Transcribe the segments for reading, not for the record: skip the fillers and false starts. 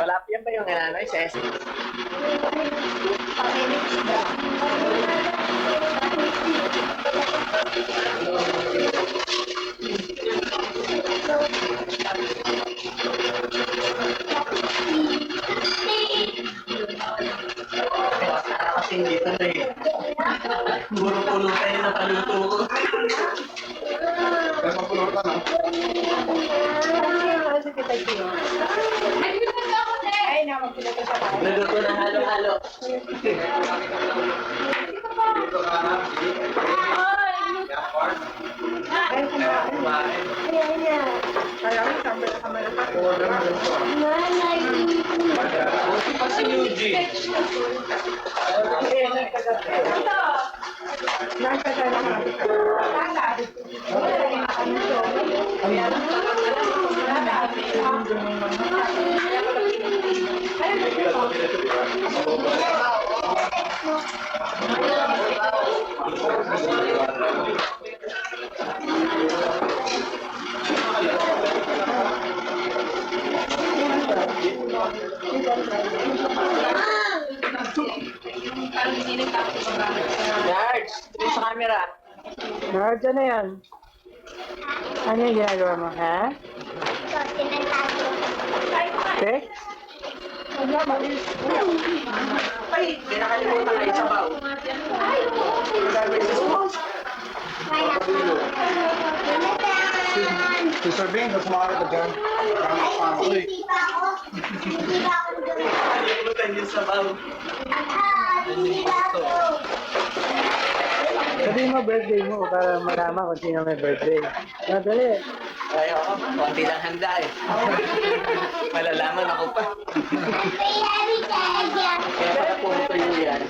Palapyan ba yung ano, SS? Kasi dito na eh. Puro-pulo tayo na paluto ko. Kaya mapulutan, no? Ay, nakapulutan sa tayo. Naluto na halo-halo. Dito ka na. Ay, kumain. Kaya ko, sambil na kamala pa. Buti pa si Eugene. Yards, dito sa camera. Nardiyan na yan. Ano yung ginagawa mo, ha? Text? Ay, hindi nakalimutan kayo sa baw. Si Sir Bing, gusto mo ka dyan. Parang ko eh. Nakalimutan yung sa baw. Sabihin mo birthday mo para malaman kung sino may birthday. Madali. Ay, oo. Konti lang handa eh. Malalaman ako pa. Kaya pala pumunta yun yan.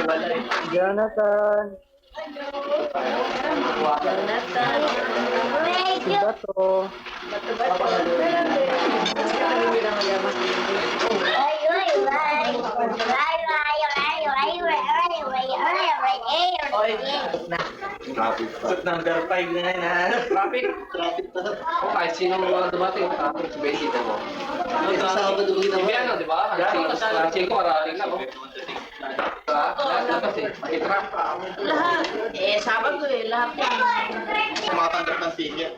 Wala eh. Jonathan. Jonathan. Si Bato. Oy, na. Traffic pa. Number 5 na yan ha. Traffic. Traffic na. O kahit sino mga dumating, traffic sa Bendita mo. Kasama doon kita mo. Ano, di ba? Kasi ko maraming na, no? Lahat na kasi, makitrap. Lahat. Eh, Sabado eh, lahat yan. Tumatanggap ng ticket.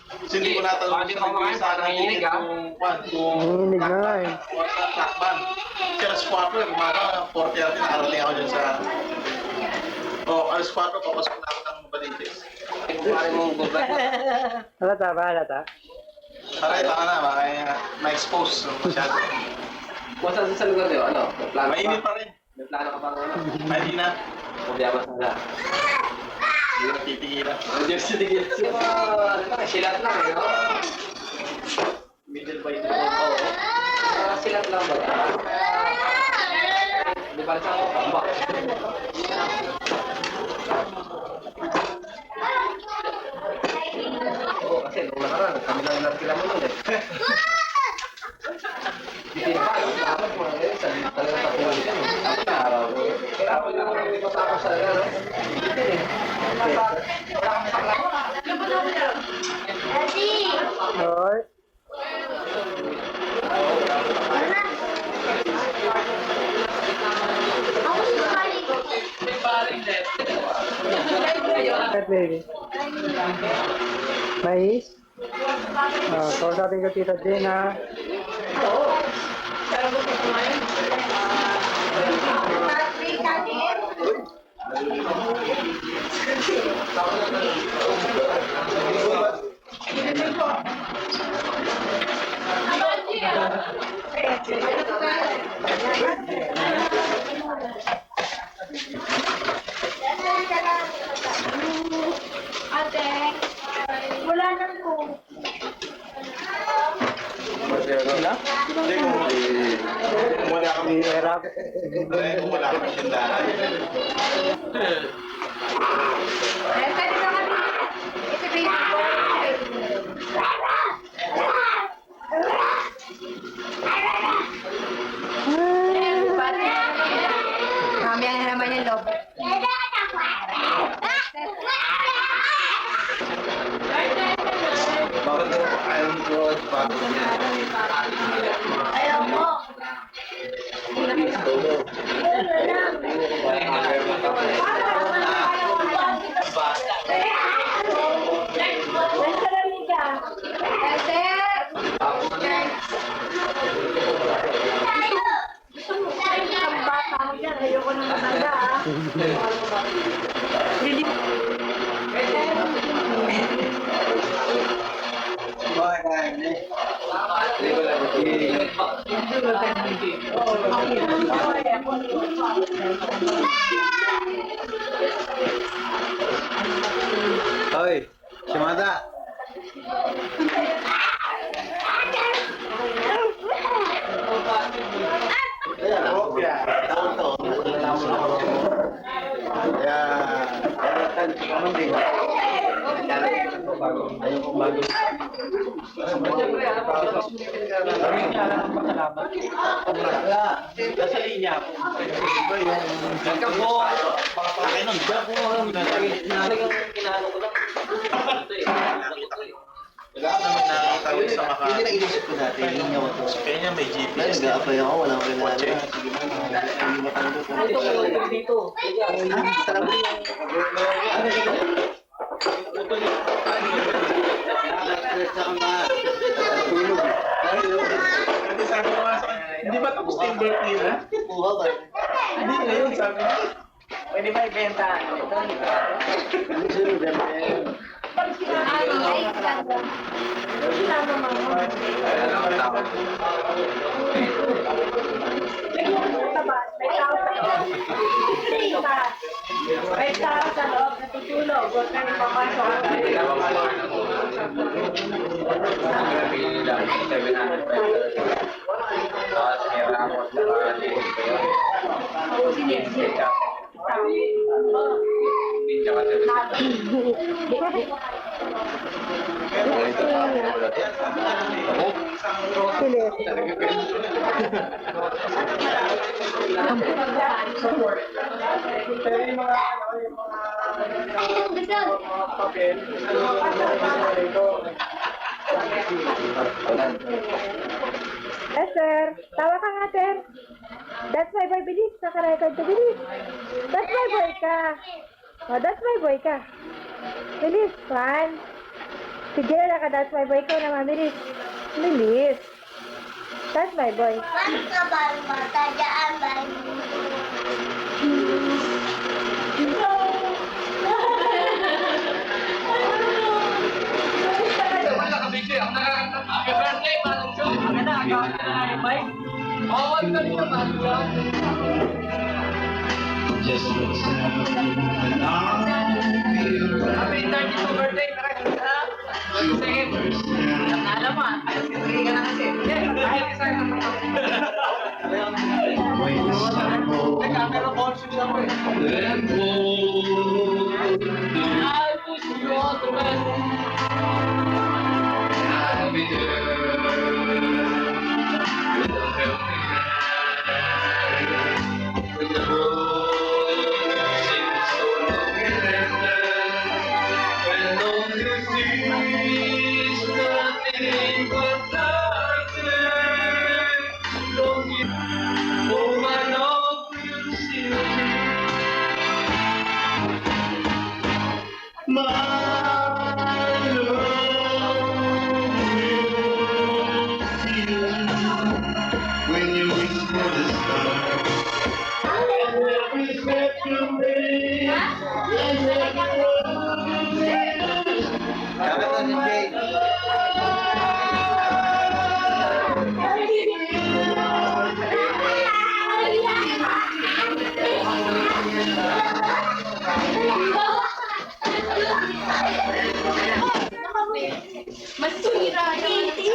Kasi hindi ko natanong Bakit ako kumain? Parang nanginginig, ha? Nanginginig na eh. Sa takban. Kasi alas 4 eh, umaga, 4:30 nakarating ako dyan sa... Oh, alas 4, papasok na ako ng Balites. Kumarin mong gubay. Halata ba? Halata? Taray, baka na, baka ma-expose masyado. Kung saan sa lugar niyo, ano? May plano Mainit ka? pa rin. May plano ka pa ano? Hindi na. Magyabas na lang. Hindi na titigilan. Diyos sa tigil. Silat lang eh, no? Middle by the Oo. Silat lang ba? Di ba sa kambak? Oo, kasi nung nakaraan, kami lang nakikila mo nun eh. Hindi pa, dapat mo eh, talagang tapunan yan. Ako na araw. Kaya pag ako may matapos sa ano, hindi eh. Hoy. Pet baby. Mais? Kausapin ko Tita Jenna. Ate, wala nang po. Sila? Hindi, kung wala kami, Hirap. kung wala kami tindahan. Ay, pwede ka kami. Ito baby ko. Mamaya na naman yung loob. Ayaw ko, bago niya. Ayaw mo. Ayoko na matanda ah. Hoy, Shimada. Nasa linya ako. Ikaw po. Pakapakay nun. Wala naman nakakawin sa maka. Hindi na inisip ko dati. Hindi niya ko to. Sa kanya may GPS. Nag-a-apply ako, walang kilala. Kotse. Sige na, hindi matanggap. Kasi sabi ko nga sa kanya, hindi ba tapos na yung birthday na? Buha ba? Hindi ngayon, sabi niya. Pwede ba ibenta? Ano sa'yo, Daniel? May tao sa loob, natutulog. Huwag ka nang papasok. Yes, sir. Tawa ka nga, sir. That's my boy, bilis. Naka-record to, bilis. That's my boy ka. Oh, that's my boy ka. Bilis, Juan. Sige na ka, that's my boy ko naman, bilis. Bilis. That's my boy.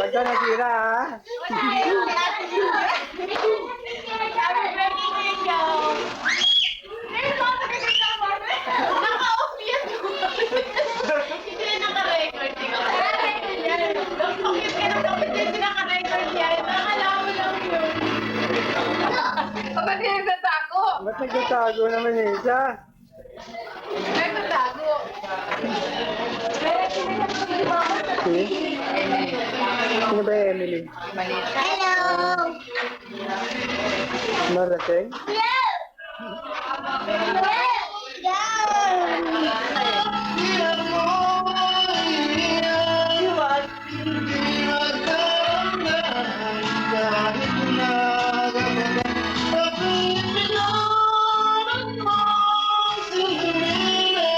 Pagka natira, ha? Ba't nagtatago naman yung isa? Nagtatago. Meron sila sa Sino ba yung Emily? Hello! Marating?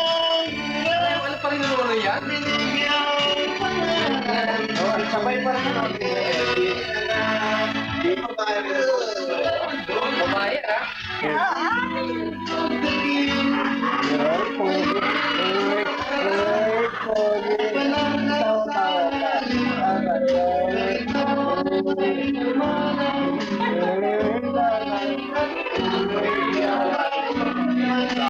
Ano pa rin naman yan? Oh, sabay pa rin naman. Dito tayo rin. Babae, ah. Tawa-tawa ka.